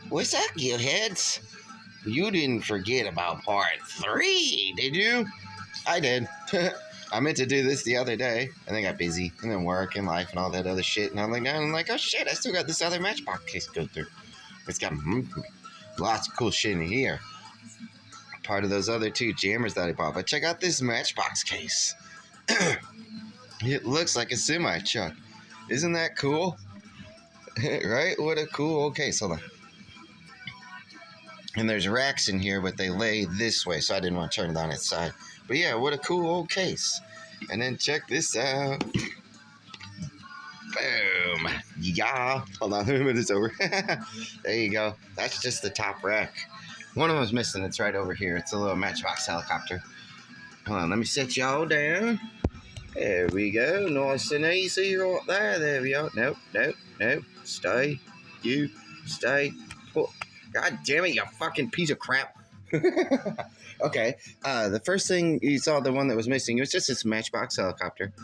What's up, you heads? You didn't forget about part 3, did you? I did. I meant to do this the other day, and then got busy, and then work and life and all that other shit. And I'm like, oh shit, I still got this other Matchbox case to go through. It's got lots of cool shit in here. Part of those other 2 jammers that I bought. But check out this Matchbox case. It looks like a semi truck. Isn't that cool? Right? What a cool old case. Hold on. And there's racks in here, but they lay this way, so I didn't want to turn it on its side. But yeah, what a cool old case. And then check this out. Boom. Yeah. Hold on, let me move this over. There you go. That's just the top rack. One of them's missing. It's right over here. It's a little Matchbox helicopter. Hold on, let me set y'all down. There we go. Nice and easy right there. There we are. Nope. Stay. You. Stay. Put. God damn it, you fucking piece of crap. Okay. The first thing you saw, the one that was missing, it was just this Matchbox helicopter.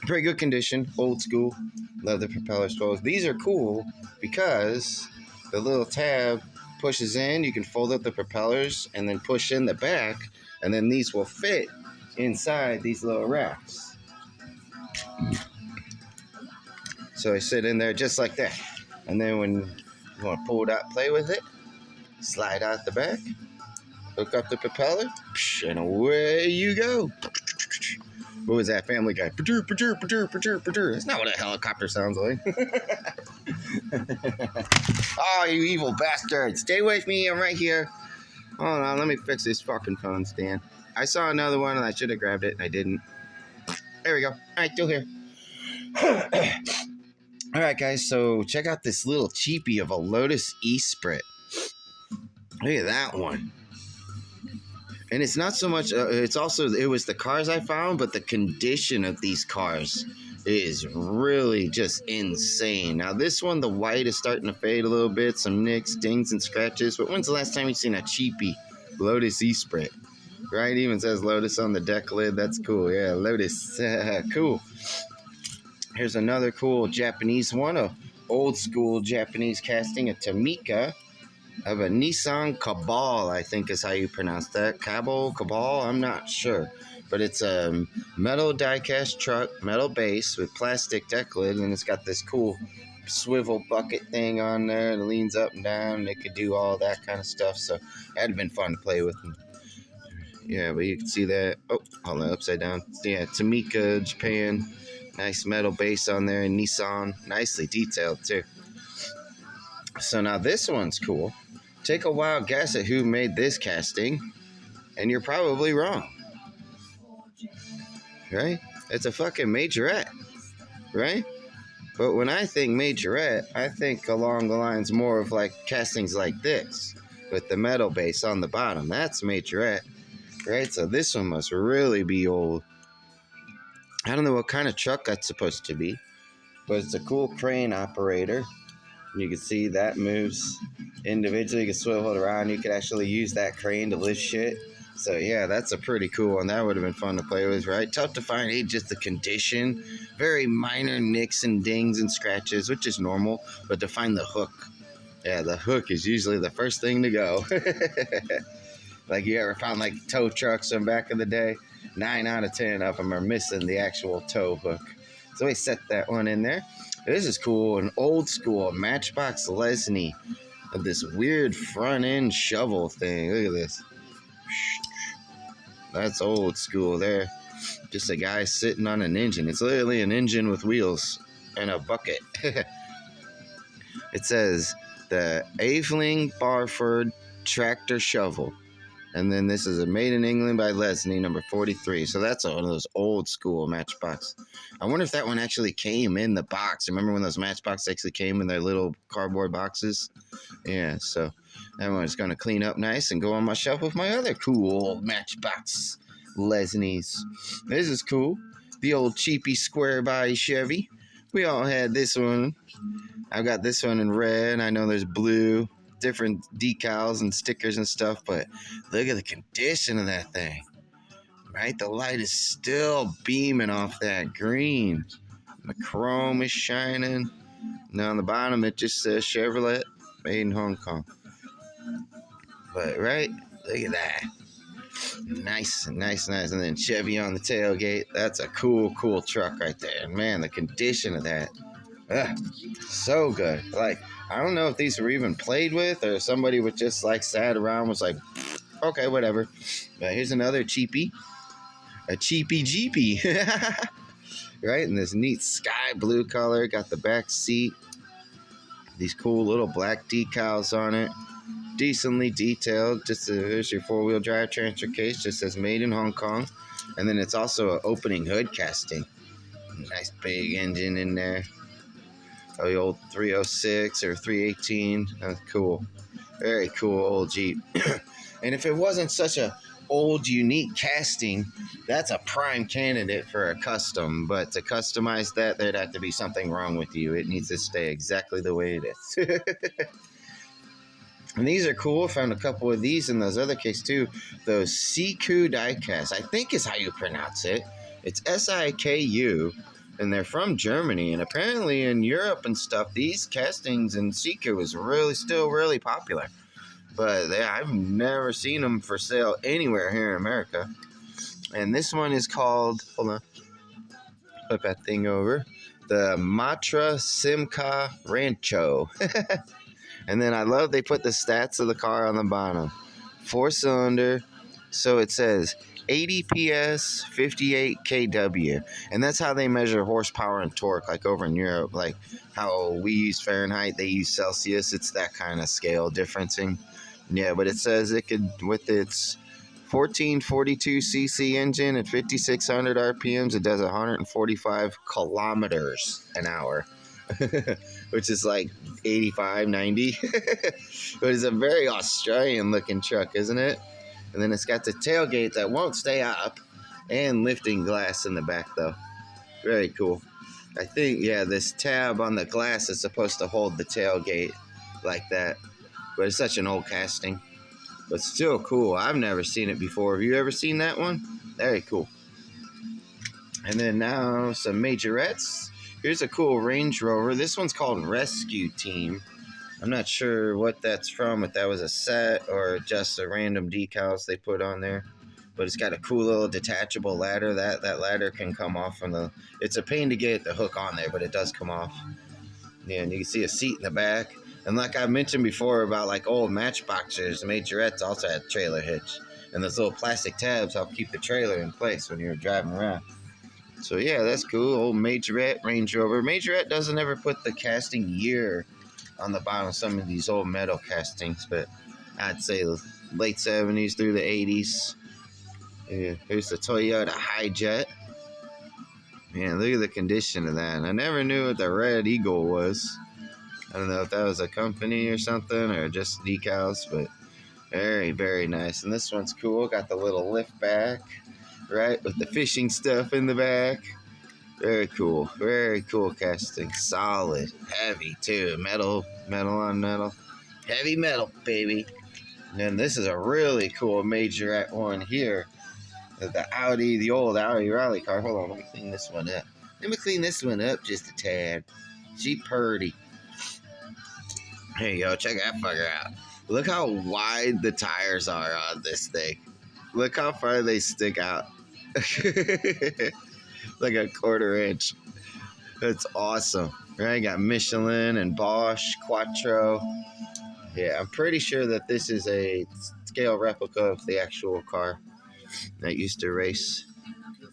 Pretty good condition. Old school. Love the propeller spools. These are cool because the little tab pushes in. You can fold up the propellers and then push in the back. And then these will fit inside these little racks. So they sit in there just like that. And then when you want to pull it out, play with it, slide out the back, hook up the propeller, and away you go. What was that, Family Guy? That's not what a helicopter sounds like. Oh, you evil bastard. Stay with me. I'm right here. Hold on. Let me fix this fucking phone stand. I saw another one, and I should have grabbed it, and I didn't. There we go. All right, still here. All right, guys. So check out this little cheapie of a Lotus E-Sprit. Look at that one. And it's not so much, it was the cars I found, but the condition of these cars is really just insane. Now, this one, the white is starting to fade a little bit, some nicks, dings, and scratches. But when's the last time you've seen a cheapie Lotus E-Sprit? Right? It even says Lotus on the deck lid. That's cool. Yeah, Lotus. Cool. Here's another cool Japanese one, a old school Japanese casting, a Tamika of a Nissan Cabal, I think is how you pronounce that. Cabal, I'm not sure. But it's a metal die-cast truck, metal base with plastic deck lid, and it's got this cool swivel bucket thing on there that leans up and down, and it could do all that kind of stuff. So it had been fun to play with. Yeah, but you can see that. Oh, hold on, upside down. Yeah, Tamika, Japan. Nice metal base on there, and Nissan. Nicely detailed, too. So now this one's cool. Take a wild guess at who made this casting, and you're probably wrong. Right? It's a fucking Majorette. Right? But when I think Majorette, I think along the lines more of like castings like this, with the metal base on the bottom. That's Majorette. Right? So this one must really be old. I don't know what kind of truck that's supposed to be, but it's a cool crane operator. You can see that moves individually. You can swivel it around. You could actually use that crane to lift shit. So yeah, that's a pretty cool one. That would have been fun to play with, right? Tough to find just the condition. Very minor nicks and dings and scratches, which is normal. But to find the hook, yeah, the hook is usually the first thing to go. Like you ever found like tow trucks from back in the day? 9 out of 10 of them are missing the actual tow hook. So we set that one in there. This is cool, an old school Matchbox Lesney of this weird front end shovel thing. Look at this. That's old school there. Just a guy sitting on an engine. It's literally an engine with wheels and a bucket. It says the Aveling Barford Tractor Shovel. And then this is a made in England by Lesney, number 43. So that's one of those old school Matchbox. I wonder if that one actually came in the box. Remember when those Matchbox actually came in their little cardboard boxes? Yeah, so that one's going to clean up nice and go on my shelf with my other cool Matchbox Lesneys. This is cool. The old cheapy square body Chevy. We all had this one. I've got this one in red. I know there's blue. Different decals and stickers and stuff, but look at the condition of that thing, right? The light is still beaming off that green. The chrome is shining. Now on the bottom it just says Chevrolet. Made in Hong Kong. But right, look at that. Nice, nice, nice. And then Chevy on the tailgate. That's a cool, cool truck right there. And man, the condition of that. Ugh, so good. Like, I don't know if these were even played with or somebody was just like sat around was like, okay, whatever. But here's another cheapie. A cheapie jeepie. Right? And this neat sky blue color. Got the back seat. These cool little black decals on it. Decently detailed. Just here's your 4-wheel drive transfer case. Just says made in Hong Kong. And then it's also an opening hood casting. Nice big engine in there. Oh, the old 306 or 318. That's cool. Very cool old Jeep. And if it wasn't such a old, unique casting, that's a prime candidate for a custom. But to customize that, there'd have to be something wrong with you. It needs to stay exactly the way it is. And these are cool. Found a couple of these in those other cases too. Those Siku diecast, I think is how you pronounce it. It's Siku, and they're from Germany. And apparently in Europe and stuff, these castings in Siku is still really popular. But I've never seen them for sale anywhere here in America. And this one is called, hold on, flip that thing over, the Matra Simca Rancho. And then I love they put the stats of the car on the bottom. 4-cylinder, so it says 80 PS, 58 kW. And that's how they measure horsepower and torque, like over in Europe. Like how we use Fahrenheit, they use Celsius. It's that kind of scale differencing. Yeah, but it says it could, with its 1442cc engine at 5,600 RPMs, it does 145 kilometers an hour. Which is like 85, 90. But it's a very Australian looking truck, isn't it? And then it's got the tailgate that won't stay up and lifting glass in the back though. Very cool. I think, yeah, this tab on the glass is supposed to hold the tailgate like that. But it's such an old casting. But still cool. I've never seen it before. Have you ever seen that one? Very cool. And then now some majorettes. Here's a cool Range Rover. This one's called Rescue Team. I'm not sure what that's from, if that was a set or just a random decals they put on there. But it's got a cool little detachable ladder. That ladder can come off from the... It's a pain to get the hook on there, but it does come off. Yeah, and you can see a seat in the back. And like I mentioned before about like old Matchboxers, the Majorettes also had trailer hitch. And those little plastic tabs help keep the trailer in place when you're driving around. So yeah, that's cool. Old Majorette Range Rover. Majorette doesn't ever put the casting year on the bottom of some of these old metal castings, but I'd say the late 70s through the 80s. Yeah, here's the Toyota Hi-Jet. Man, look at the condition of that. I never knew what the Red Eagle was. I don't know if that was a company or something or just decals, but very, very nice. And this one's cool. Got the little lift back, right, with the fishing stuff in the back. Very cool. Very cool casting. Solid. Heavy, too. Metal on metal. Heavy metal, baby. And then this is a really cool Majorette one here. The old Audi rally car. Hold on, let me clean this one up. Let me clean this one up just a tad. She purty. Here you go. Check that fucker out. Look how wide the tires are on this thing. Look how far they stick out. Like a 1/4 inch. That's awesome. Right? Got Michelin and Bosch, Quattro. Yeah, I'm pretty sure that this is a scale replica of the actual car that used to race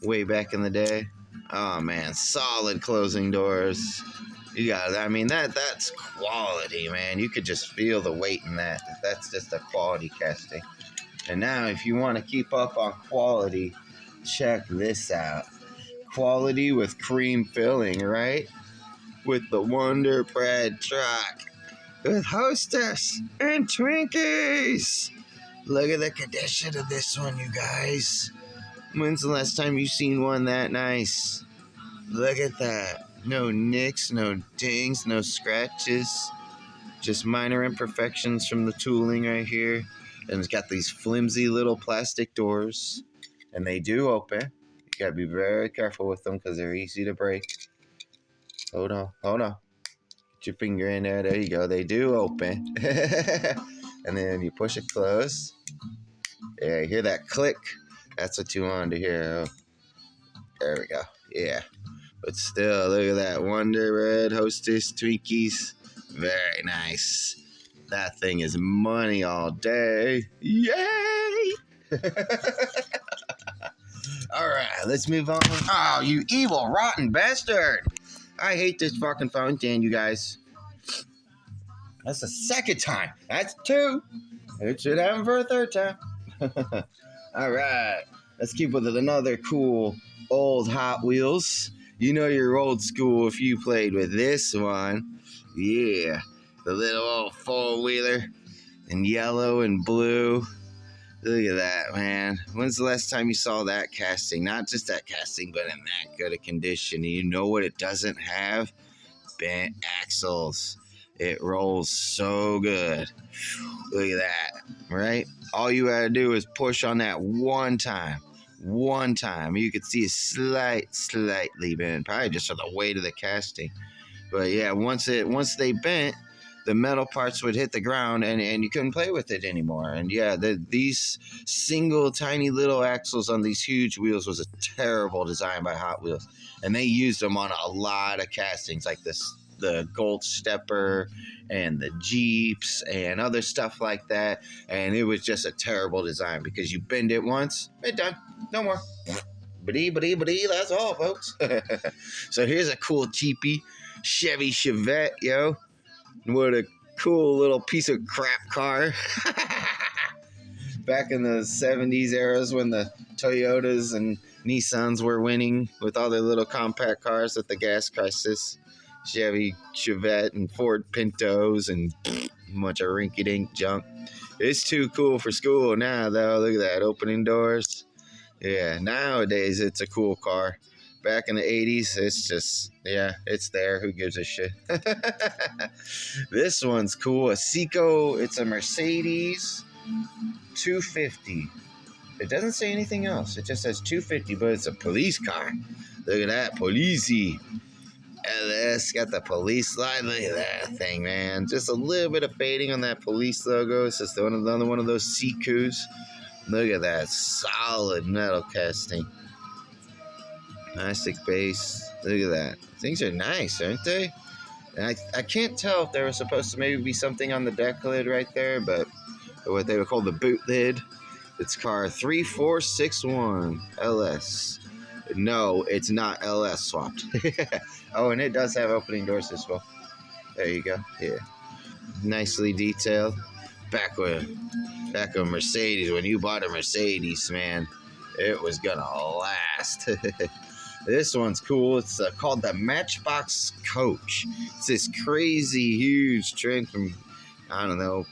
way back in the day. Oh man, solid closing doors. You got, I mean, that's quality, man. You could just feel the weight in that. That's just a quality casting. And now, if you want to keep up on quality, check this out. Quality with cream filling, right? With the Wonder Bread truck. With Hostess and Twinkies. Look at the condition of this one, you guys. When's the last time you seen one that nice? Look at that. No nicks, no dings, no scratches. Just minor imperfections from the tooling right here. And it's got these flimsy little plastic doors. And they do open. You gotta be very careful with them because they're easy to break. Hold on. Put your finger in there. There you go. They do open. And then you push it close. Yeah, you hear that click? That's what you wanted to hear. Oh, there we go. Yeah. But still, look at that. Wonder Red Hostess Twinkies. Very nice. That thing is money all day. Yay! All right, let's move on. Oh, you evil, rotten bastard. I hate this fucking fountain, you guys. That's the second time. That's two. It should happen for a third time. All right, let's keep with another cool old Hot Wheels. You know you're old school if you played with this one. Yeah, the little old four-wheeler in yellow and blue. Look at that, man. When's the last time you saw that casting? Not just that casting, but in that good a condition. You know what it doesn't have? Bent axles. It rolls so good. Look at that, right? All you gotta do is push on that one time. One time. You could see a slightly bent, probably just for the weight of the casting. But yeah, once they bent, the metal parts would hit the ground and you couldn't play with it anymore. And yeah, these single tiny little axles on these huge wheels was a terrible design by Hot Wheels. And they used them on a lot of castings like the Gold Stepper and the Jeeps and other stuff like that. And it was just a terrible design because you bend it once, it's done, no more. Ba-dee, that's all, folks. So here's a cool cheapie Chevy Chevette, yo. What a cool little piece of crap car. Back in the 70s eras when the Toyotas and Nissans were winning with all their little compact cars with the gas crisis. Chevy Chevette and Ford Pintos and a bunch of rinky-dink junk. It's too cool for school now, though. Look at that, opening doors. Yeah, nowadays it's a cool car. Back in the 80s, it's just, yeah, it's there. Who gives a shit? This one's cool. A Siku. It's a Mercedes 250. It doesn't say anything else. It just says 250, but it's a police car. Look at that. Policey. LS got the police light. Look at that thing, man. Just a little bit of fading on that police logo. It's just another one of those Sikus. Look at that. Solid metal casting. Plastic base. Look at that. Things are nice, aren't they? And I can't tell if there was supposed to maybe be something on the deck lid right there, but what they would call the boot lid. It's car 3461 LS. No, it's not LS swapped. Oh, and it does have opening doors as well. There you go. Yeah. Nicely detailed. Back when Mercedes, when you bought a Mercedes, man, it was gonna last. This one's cool. It's called the Matchbox Coach. It's this crazy, huge train from, I don't know,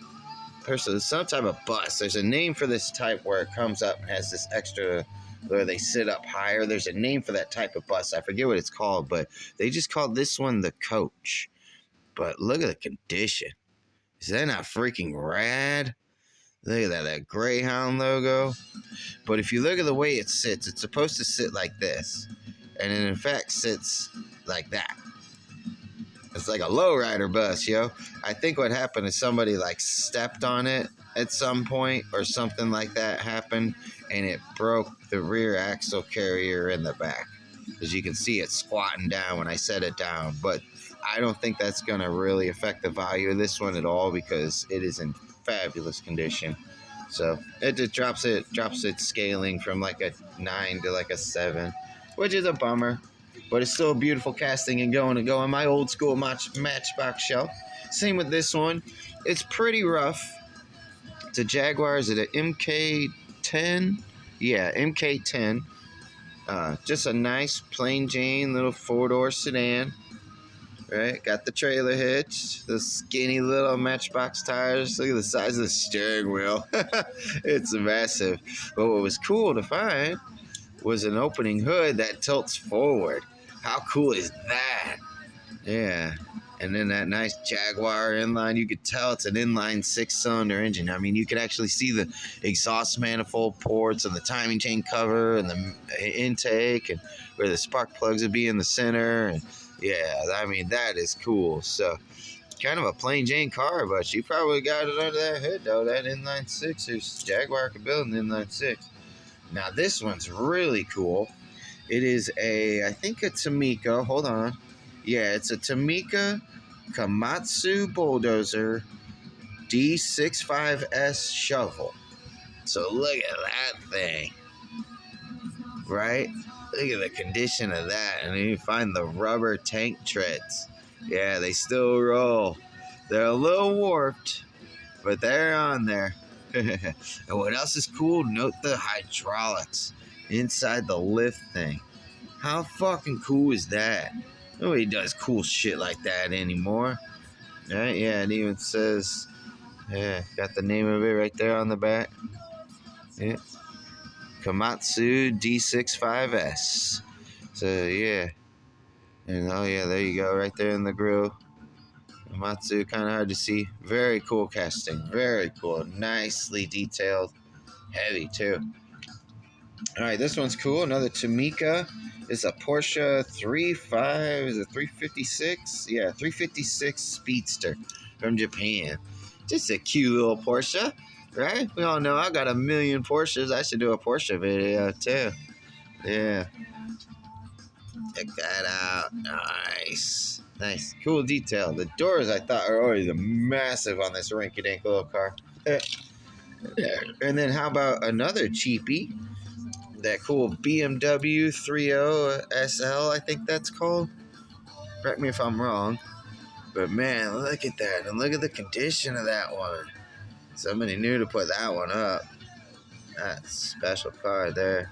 some type of bus. There's a name for this type where it comes up and has this extra, where they sit up higher. There's a name for that type of bus. I forget what it's called, but they just called this one the Coach. But look at the condition. Is that not freaking rad? Look at that Greyhound logo. But if you look at the way it sits, it's supposed to sit like this. And it in fact sits like that. It's like a lowrider bus, yo. I think what happened is somebody like stepped on it at some point or something like that happened, and it broke the rear axle carrier in the back. As you can see, it's squatting down when I set it down. But I don't think that's going to really affect the value of this one at all because it is in fabulous condition. So it just drops its scaling from like a 9 to like a 7, which is a bummer. But it's still a beautiful casting and going to go on my old school Matchbox shelf. Same with this one. It's pretty rough. It's a Jaguar. Is it an MK10? Yeah, MK10. Just a nice plain Jane little 4-door sedan. Right, got the trailer hitch, the skinny little Matchbox tires. Look at the size of the steering wheel. It's massive. But what was cool to find was an opening hood that tilts forward. How cool is that? Yeah. And then that nice Jaguar inline, you could tell it's an inline 6-cylinder engine. I mean, you could actually see the exhaust manifold ports and the timing chain cover and the intake and where the spark plugs would be in the center. And Yeah, I mean, that is cool. So, kind of a plain Jane car, but she probably got it under that hood, though. That inline six, there's Jaguar could build an inline six. Now, this one's really cool. It is I think a Tamika. Hold on. Yeah, it's a Tamika Komatsu Bulldozer D65S shovel. So look at that thing, right? Look at the condition of that. And then you find the rubber tank treads. Yeah, they still roll. They're a little warped, but they're on there. And what else is cool? Note the hydraulics inside the lift thing. How fucking cool is that? Nobody does cool shit like that anymore. Right? Yeah, it even says, yeah, got the name of it right there on the back. Yeah. Komatsu D65S. So, yeah. And oh, yeah, there you go, right there in the grill. Komatsu, kind of hard to see. Very cool casting. Very cool. Nicely detailed. Heavy, too. All right, this one's cool. Another Tamika. It's a Porsche 3.5. Is it 356? Yeah, 356 Speedster from Japan. Just a cute little Porsche, right? We all know I got a million Porsches. I should do a Porsche video too. Yeah. Check that out. Nice. Nice. Cool detail. The doors, I thought, are always massive on this rinky-dink little car. And then how about another cheapie? That cool BMW 30 SL, I think that's called. Correct me if I'm wrong. But man, look at that. And look at the condition of that one. Somebody knew to put that one up. That's a special car there.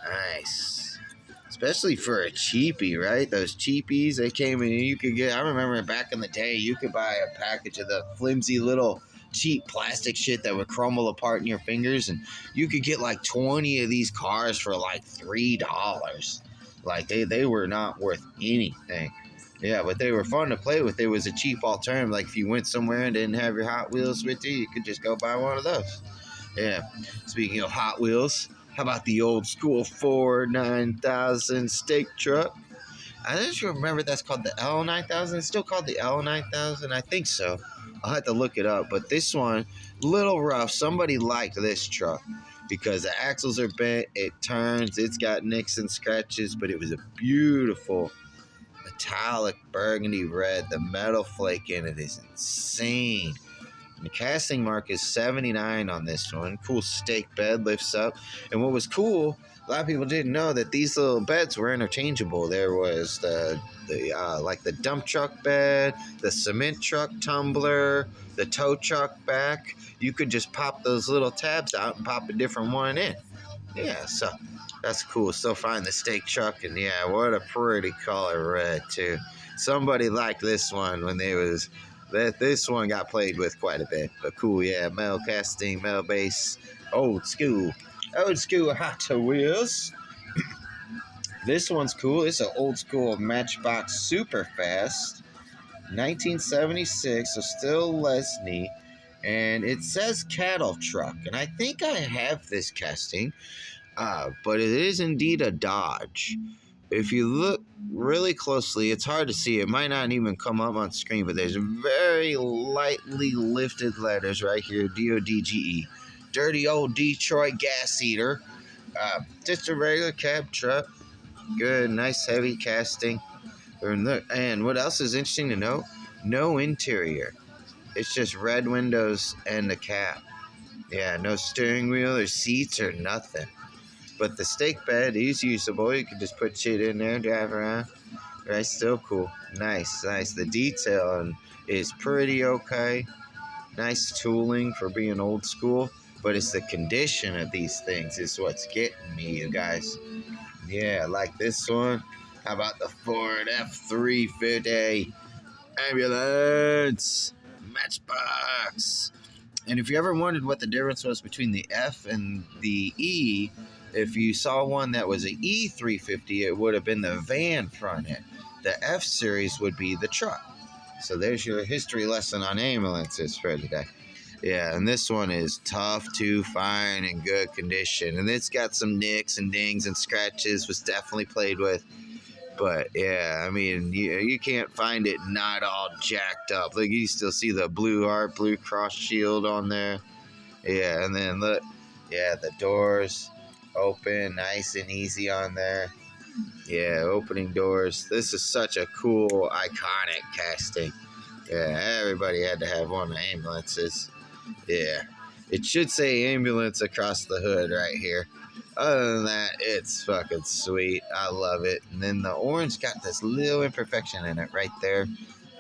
Nice. Especially for a cheapie, right? Those cheapies, they came in, you could get, I remember back in the day, you could buy a package of the flimsy little cheap plastic shit that would crumble apart in your fingers, and you could get like 20 of these cars for like $3. Like they were not worth anything. Yeah, but they were fun to play with. It was a cheap alternative. Like if you went somewhere and didn't have your Hot Wheels with you, you could just go buy one of those. Yeah. Speaking of Hot Wheels, how about the old school Ford 9000 steak truck? I don't remember that's called the L9000. It's still called the L9000. I think so. I'll have to look it up. But this one, little rough. Somebody liked this truck because the axles are bent. It turns. It's got nicks and scratches, but it was a beautiful metallic burgundy red. The metal flake in it is insane. The casting mark is 79 on this one. Cool stake bed lifts up. And what was cool, a lot of people didn't know that these little beds were interchangeable. There was the dump truck bed, the cement truck tumbler, the tow truck back. You could just pop those little tabs out and pop a different one in. Yeah, so that's cool. Still find the steak truck, and yeah, what a pretty color red too. Somebody liked this one when this one got played with quite a bit. But cool, yeah, metal casting, metal base, old school Hot Wheels. This one's cool. It's an old school Matchbox super fast, 1976, so still Lesney. And it says cattle truck, and I think I have this casting. But it is indeed a Dodge. If you look really closely, it's hard to see. It might not even come up on screen, but there's very lightly lifted letters right here, DODGE. Dirty old Detroit gas eater. Just a regular cab truck. Good, nice heavy casting. And what else is interesting to note? No interior. It's just red windows and a cab. Yeah, no steering wheel or seats or nothing. But the steak bed is usable. You can just put shit in there, drive around. Right, still cool. Nice. The detail is pretty okay. Nice tooling for being old school. But it's the condition of these things is what's getting me, you guys. Yeah, like this one. How about the Ford F-350 ambulance Matchbox? And if you ever wondered what the difference was between the F and the E, if you saw one that was an E350, it would have been the van front end. The F series would be the truck. So there's your history lesson on ambulances for today. Yeah, and this one is tough to find in good condition. And it's got some nicks and dings and scratches, was definitely played with. But yeah, I mean, you can't find it not all jacked up. Like you still see the Blue Cross shield on there. Yeah, and then look, yeah, the doors open nice and easy on there. Yeah, opening doors. This is such a cool, iconic casting. Yeah, everybody had to have one of the ambulances. Yeah. It should say ambulance across the hood right here. Other than that, it's fucking sweet. I love it. And then the orange got this little imperfection in it right there.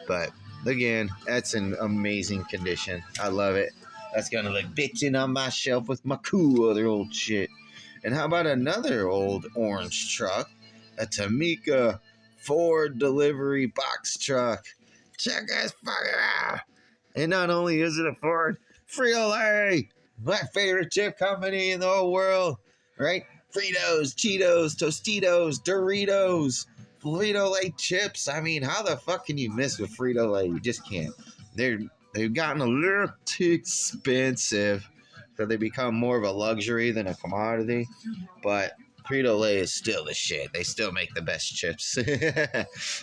But again, that's an amazing condition. I love it. That's gonna look bitchin' on my shelf with my cool other old shit. And how about another old orange truck? A Tamika Ford delivery box truck. Check this fucker out. And not only is it a Ford, Frito-Lay, my favorite chip company in the whole world, right? Fritos, Cheetos, Tostitos, Doritos, Frito-Lay chips. I mean, how the fuck can you miss with Frito-Lay? You just can't. They've gotten a little too expensive, so they become more of a luxury than a commodity. But Frito-Lay is still the shit. They still make the best chips.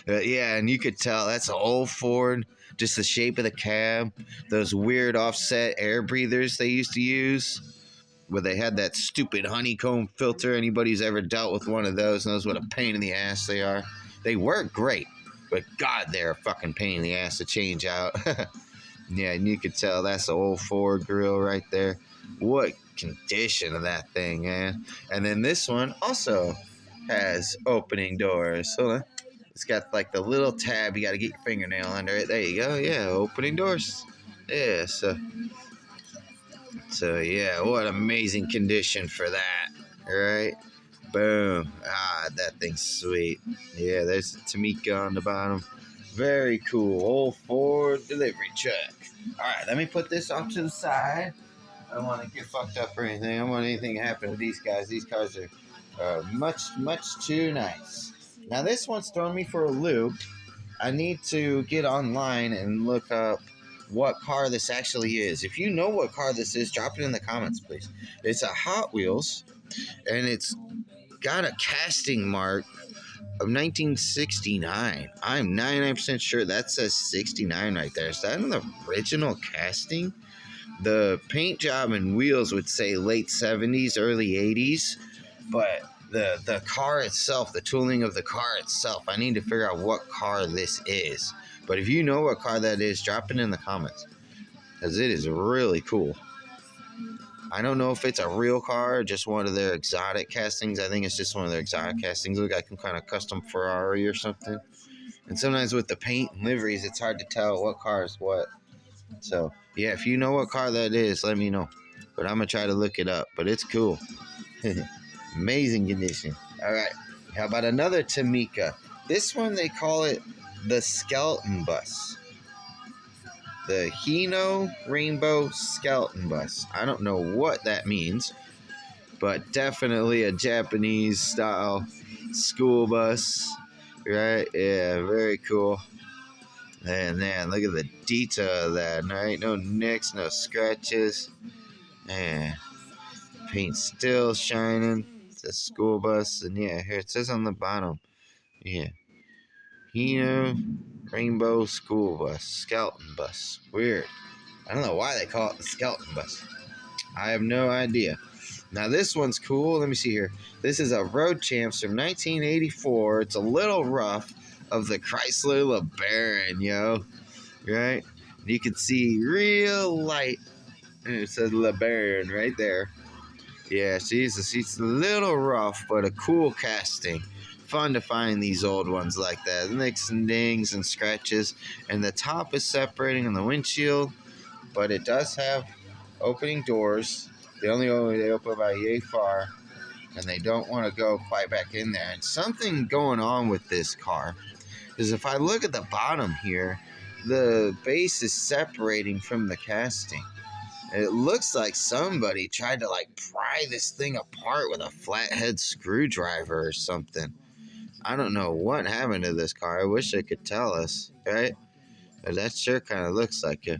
Yeah, and you could tell that's an old Ford. Just the shape of the cab, those weird offset air breathers they used to use, where they had that stupid honeycomb filter. Anybody who's ever dealt with one of those knows what a pain in the ass they are. They work great, but God, they're a fucking pain in the ass to change out. Yeah, and you could tell that's the old Ford grill right there. What condition of that thing, man. And then this one also has opening doors. Hold on. It's got like the little tab. You got to get your fingernail under it. There you go. Yeah, opening doors. Yeah, so yeah, what amazing condition for that. All right. Boom. Ah, that thing's sweet. Yeah, there's the Tamika on the bottom. Very cool. Old Ford delivery truck. All right, let me put this off to the side. I don't want to get fucked up or anything. I don't want anything to happen to these guys. These cars are much too nice. Now, this one's throwing me for a loop. I need to get online and look up what car this actually is. If you know what car this is, drop it in the comments, please. It's a Hot Wheels, and it's got a casting mark of 1969. I'm 99% sure that says 69 right there. Is that an original casting? The paint job and wheels would say late 70s, early 80s, but the car itself, the tooling of the car itself, I need to figure out what car this is. But if you know what car that is, drop it in the comments, because it is really cool. I don't know if it's a real car or just one of their exotic castings. I think it's just one of their exotic castings. Look like some kind of custom Ferrari or something. And sometimes with the paint and liveries, it's hard to tell what car is what. So, yeah, if you know what car that is, let me know. But I'm going to try to look it up. But it's cool. Amazing condition. All right. How about another Tamika? This one, they call it the Skeleton Bus. The Hino Rainbow Skeleton Bus. I don't know what that means, but definitely a Japanese style school bus. Right? Yeah, very cool. And man, look at the detail of that, right? No nicks, no scratches. Man, paint still shining. It's a school bus. And yeah, here it says on the bottom. Yeah. Hino Rainbow School Bus. Skeleton Bus. Weird. I don't know why they call it the Skeleton Bus. I have no idea. Now this one's cool. Let me see here. This is a Road Champs from 1984. It's a little rough, of the Chrysler LeBaron, yo. Right? You can see real light. And it says LeBaron right there. Yeah, it's a little rough, but a cool casting. Fun to find these old ones like that. Nicks and dings and scratches. And the top is separating on the windshield, but it does have opening doors. They open about yay far, and they don't want to go quite back in there. And something going on with this car is if I look at the bottom here, the base is separating from the casting. It looks like somebody tried to like pry this thing apart with a flathead screwdriver or something. I don't know what happened to this car. I wish they could tell us, right? But that sure kind of looks like it.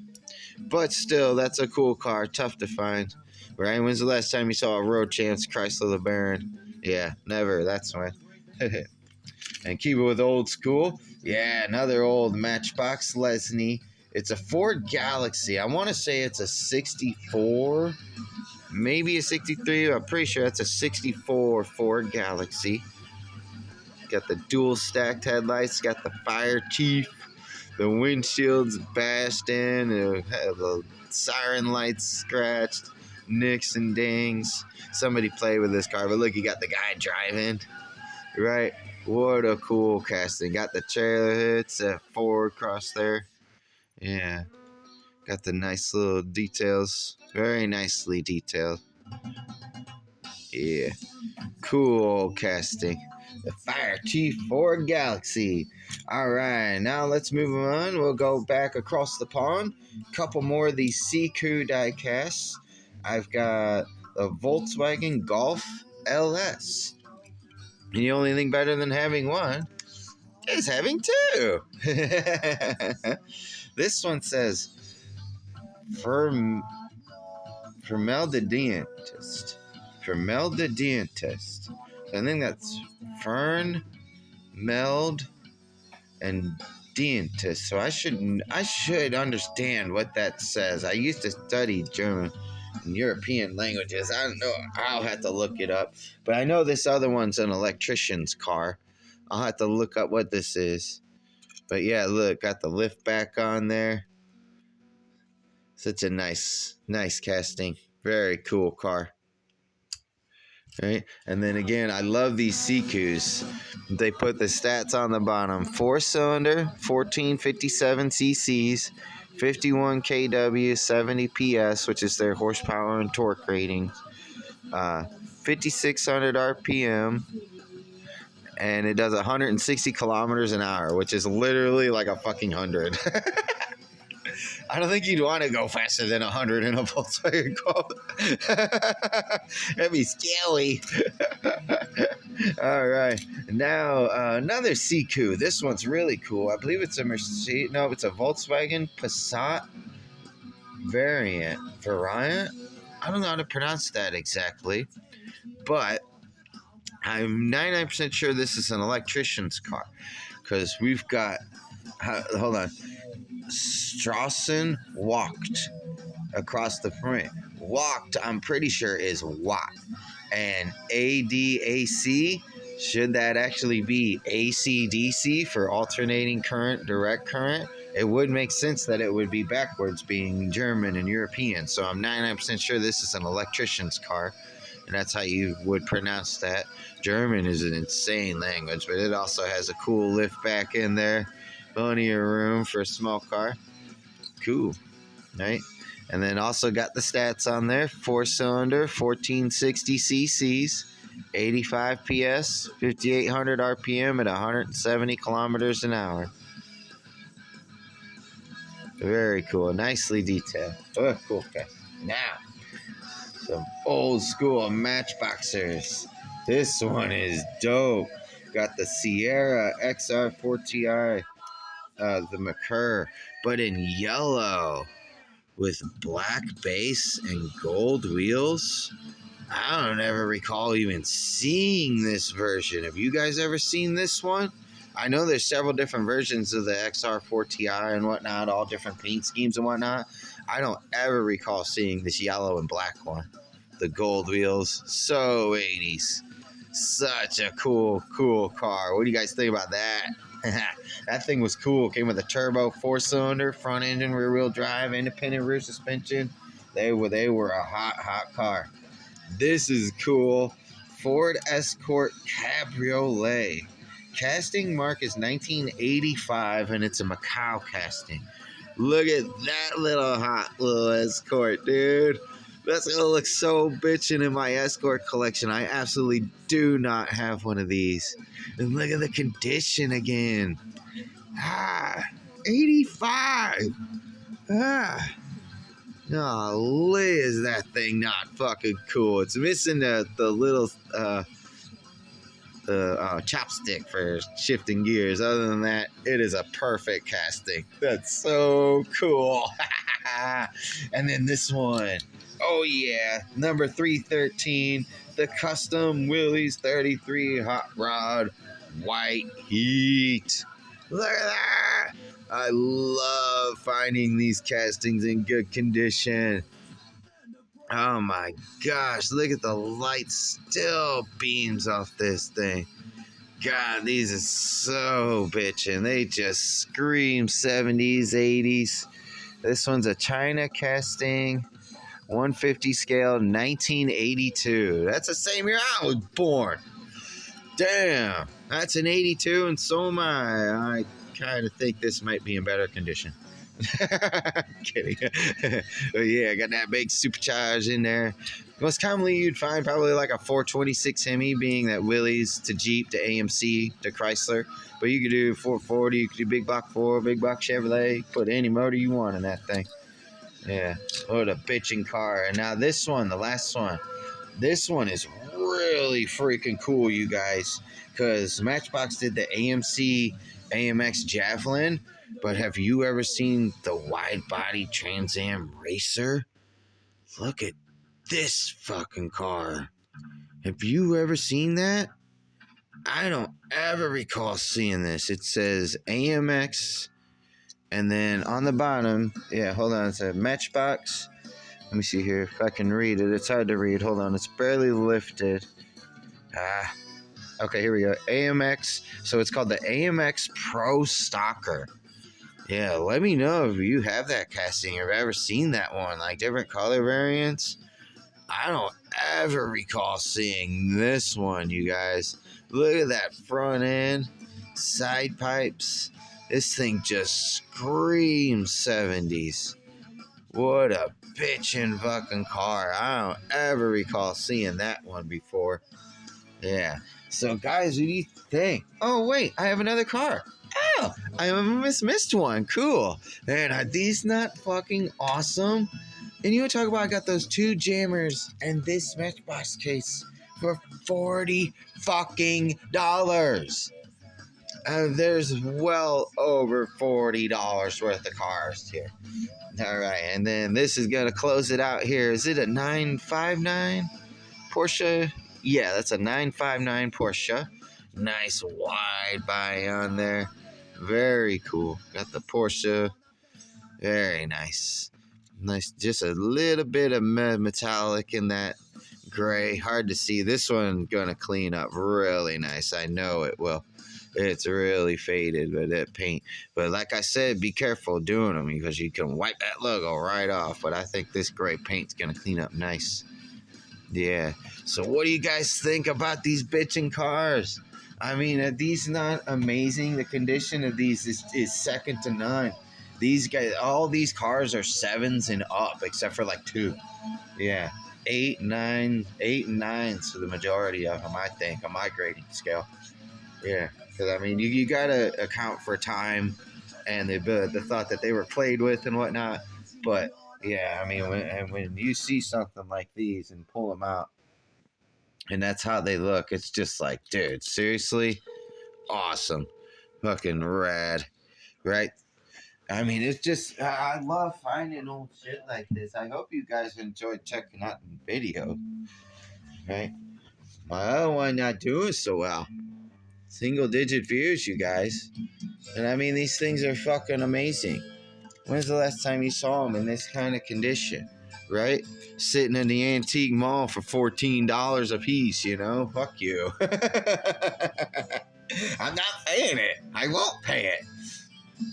But still, that's a cool car. Tough to find. Right? When's the last time you saw a Road Champs Chrysler LeBaron? Yeah, never. That's when. And keep it with old school. Yeah, another old Matchbox Lesney. It's a Ford Galaxy. I want to say it's a 64, maybe a 63. I'm pretty sure it's a 64 Ford Galaxy. Got the dual stacked headlights, got the fire chief, the windshield's bashed in, the siren lights scratched, nicks and dings. Somebody played with this car, but look, you got the guy driving, right? What a cool casting. Got the trailer hits, forward cross there. Yeah, got the nice little details, very nicely detailed. Yeah, cool casting. The Fire Chief Ford Galaxy. All right, now let's move on. We'll go back across the pond. Couple more of these Siku die casts. I've got the Volkswagen Golf LS. And the only thing better than having one is having two. This one says Formaldedentist. Formaldedentist. I think that's Fern, Meld, and dentist. So I should understand what that says. I used to study German and European languages. I don't know. I'll have to look it up. But I know this other one's an electrician's car. I'll have to look up what this is. But yeah, look, got the lift back on there. Such a nice casting. Very cool car. Right? And then again, I love these Sikus. They put the stats on the bottom. 4-cylinder, 1457 cc's, 51 kW, 70 PS, which is their horsepower and torque rating. 5600 RPM. And it does 160 kilometers an hour, which is literally like a fucking 100. I don't think you'd want to go faster than 100 in a Volkswagen Golf. That'd be scary. All right. Now, another Siku. This one's really cool. I believe it's a Mercedes. No, it's a Volkswagen Passat variant. I don't know how to pronounce that exactly. But I'm 99% sure this is an electrician's car. Because we've got... hold on. Strassen walked across the print. Walked, I'm pretty sure, is watt. And ADAC, should that actually be ACDC for alternating current, direct current? It would make sense that it would be backwards, being German and European. So I'm 99% sure this is an electrician's car. And that's how you would pronounce that. German is an insane language, but it also has a cool lift back in there. Plenty of room for a small car. Cool, right? And then also got the stats on there. 4-cylinder, 1460 cc's, 85 PS, 5800 RPM at 170 kilometers an hour. Very cool. Nicely detailed. Oh, cool. Okay. Now, some old school Matchboxers. This one is dope. Got the Sierra XR4TI. The Mercure, but in yellow with black base and gold wheels. I don't ever recall even seeing this version. Have you guys ever seen this one? I know there's several different versions of the XR4TI and whatnot, all different paint schemes and whatnot. I don't ever recall seeing this yellow and black one. The gold wheels, so 80s. Such a cool car. What do you guys think about that? That thing was cool. Came with a turbo 4-cylinder, front engine, rear wheel drive, independent rear suspension. They were a hot car. This is cool. Ford Escort Cabriolet. Casting mark is 1985, and it's a Macau casting. Look at that little Escort, dude. That's gonna look so bitchin' in my Escort collection. I absolutely do not have one of these. And look at the condition again. 85. Golly, is that thing not fucking cool? It's missing the little chopstick for shifting gears. Other than that, it is a perfect casting. That's so cool. And then this one. Oh yeah, number 313, the custom Willys 33 hot rod white heat. Look at that. I love finding these castings in good condition. Oh my gosh, look at the light still beams off this thing. God, these are so bitchin'. They just scream 70s, 80s. This one's a China casting, 150 scale, 1982. That's the same year I was born. Damn, that's an 82, and so am I. I kind of think this might be in better condition. Kidding. But yeah, got that big supercharge in there. Most commonly you'd find probably like a 426 Hemi, being that Willys to Jeep to AMC to Chrysler. But you could do 440, you could do big block 4, big block Chevrolet, put any motor you want in that thing. Yeah, what a bitchin' car. And now this one, the last one. This one is really freaking cool, you guys, because Matchbox did the AMC AMX Javelin, but have you ever seen the wide body Trans Am Racer? Look at this fucking car. Have you ever seen that? I don't ever recall seeing this. It says AMX, and then on the bottom, yeah, hold on, it says Matchbox. Let me see here if I can read it. It's hard to read. Hold on, it's barely lifted. Okay, here we go. AMX. So it's called the AMX Pro Stalker. Yeah, let me know if you have that casting or ever seen that one, like different color variants. I don't ever recall seeing this one, you guys. Look at that front end, side pipes. This thing just screams 70s. What a bitchin' fucking car. I don't ever recall seeing that one before. Yeah. So, guys, what do you think? Oh, wait, I have another car. Oh, I missed one. Cool. Man, are these not fucking awesome? And you want to talk about, I got those 2 jammers and this Matchbox case for $40 fucking dollars. There's well over $40 worth of cars here. All right, and then this is going to close it out here. Is it a 959 Porsche? Yeah, that's a 959 Porsche. Nice wide body on there. Very cool. Got the Porsche. Very nice. Nice, just a little bit of metallic in that gray. Hard to see. This one going to clean up really nice. I know it will. It's really faded with that paint. But like I said, be careful doing them because you can wipe that logo right off. But I think this gray paint's going to clean up nice. Yeah. So what do you guys think about these bitchin' cars? I mean, are these not amazing? The condition of these is second to none. These guys, all these cars are 7s and up, except for like 2. Yeah. 8, 9, 8 and 9s for the majority of them, I think, on my grading scale. Yeah. Because, I mean, you got to account for time and the thought that they were played with and whatnot. But, yeah, I mean, when you see something like these and pull them out, and that's how they look, it's just like, dude, seriously? Awesome. Fucking rad. Right? I mean, it's just, I love finding old shit like this. I hope you guys enjoyed checking out the video. Right? My other one not doing so well. Single-digit views, you guys. And I mean, these things are fucking amazing. When's the last time you saw them in this kind of condition? Right? Sitting in the antique mall for $14 a piece, you know? Fuck you. I'm not paying it. I won't pay it.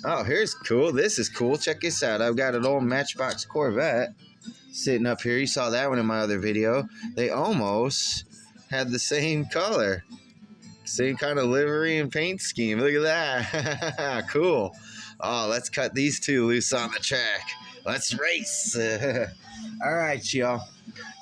Oh, here's cool. This is cool. Check this out. I've got an old Matchbox Corvette sitting up here. You saw that one in my other video. They almost had the same color. Same kind of livery and paint scheme. Look at that. Cool. Oh, let's cut these 2 loose on the track. Let's race. All right, y'all.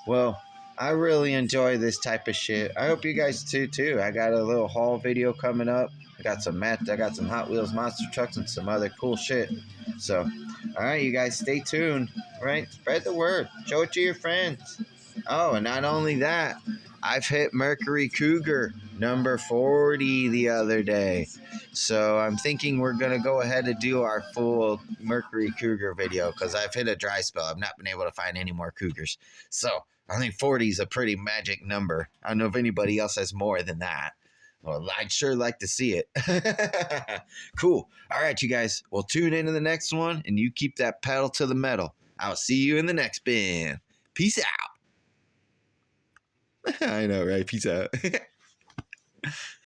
Well, I really enjoy this type of shit. I hope you guys do too. I got a little haul video coming up. I got some Hot Wheels monster trucks and some other cool shit. So, all right, you guys stay tuned. Right? Spread the word. Show it to your friends. Oh, and not only that, I've hit Mercury Cougar number 40 the other day. So I'm thinking we're going to go ahead and do our full Mercury Cougar video because I've hit a dry spell. I've not been able to find any more Cougars. So I think 40 is a pretty magic number. I don't know if anybody else has more than that. Well, I'd sure like to see it. Cool. All right, you guys. Well, tune into the next one, and you keep that pedal to the metal. I'll see you in the next bin. Peace out. I know, right? Peace out.